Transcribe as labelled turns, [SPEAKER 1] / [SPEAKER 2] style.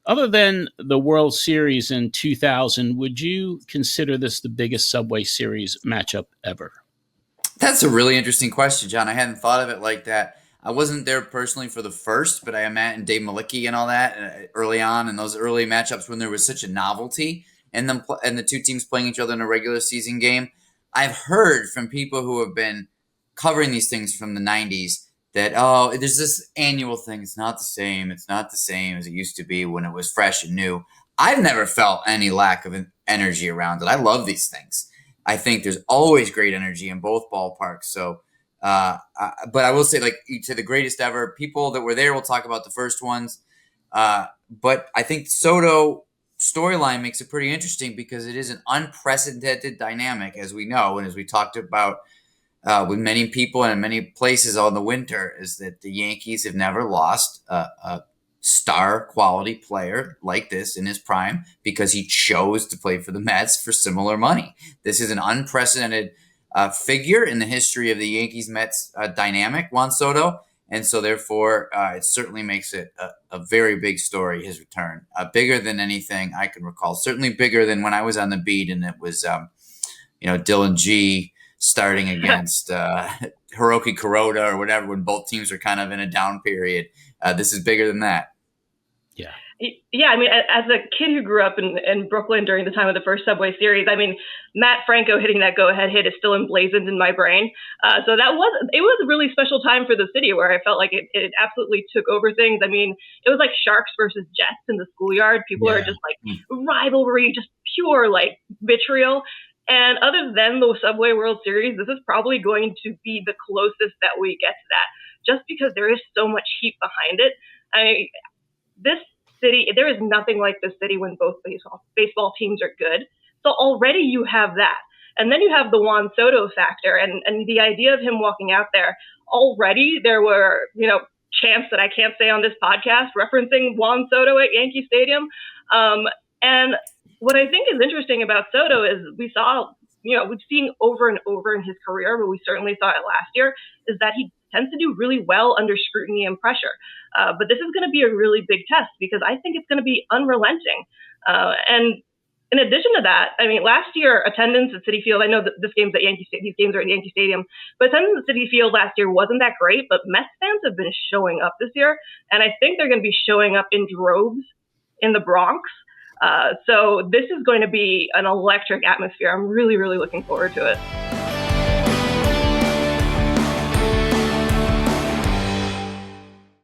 [SPEAKER 1] Other than the World Series in 2000, would you consider this the biggest Subway Series matchup ever?
[SPEAKER 2] That's a really interesting question, John. I hadn't thought of it like that. I wasn't there personally for the first, but I am Matt and Dave Malicki and all that early on, and those early matchups when there was such a novelty and the two teams playing each other in a regular season game. I've heard from people who have been covering these things from the '90s that there's this annual thing. It's not the same. It's not the same as it used to be when it was fresh and new. I've never felt any lack of energy around it. I love these things. I think there's always great energy in both ballparks. So, but I will say, like you said, the greatest ever. People that were there will talk about the first ones. But I think Soto storyline makes it pretty interesting because it is an unprecedented dynamic, as we know, and as we talked about with many people and in many places all in the winter, is that the Yankees have never lost a star quality player like this in his prime because he chose to play for the Mets for similar money. This is an unprecedented figure in the history of the Yankees-Mets dynamic, Juan Soto. And so therefore, it certainly makes it a very big story, his return. Bigger than anything I can recall. Certainly bigger than when I was on the beat and it was, Dylan G starting against Hiroki Kuroda or whatever when both teams are kind of in a down period. This is bigger than that.
[SPEAKER 1] Yeah.
[SPEAKER 3] Yeah, I mean, as a kid who grew up in Brooklyn during the time of the first Subway Series, I mean, Matt Franco hitting that go-ahead hit is still emblazoned in my brain. So it was a really special time for the city where I felt like it absolutely took over things. I mean, it was like Sharks versus Jets in the schoolyard. People are just like rivalry, just pure like vitriol. And other than the Subway World Series, this is probably going to be the closest that we get to that, just because there is so much heat behind it. This city, there is nothing like this city when both baseball teams are good. So already you have that. And then you have the Juan Soto factor and the idea of him walking out there. Already there were, chants that I can't say on this podcast referencing Juan Soto at Yankee Stadium. And what I think is interesting about Soto is we've seen over and over in his career, but we certainly saw it last year, is that he tends to do really well under scrutiny and pressure. But this is going to be a really big test because I think it's going to be unrelenting. And in addition to that, I mean, last year, attendance at Citi Field, I know that these games are at Yankee Stadium, but attendance at Citi Field last year wasn't that great, but Mets fans have been showing up this year. And I think they're going to be showing up in droves in the Bronx. So this is going to be an electric atmosphere. I'm really, really looking forward to it.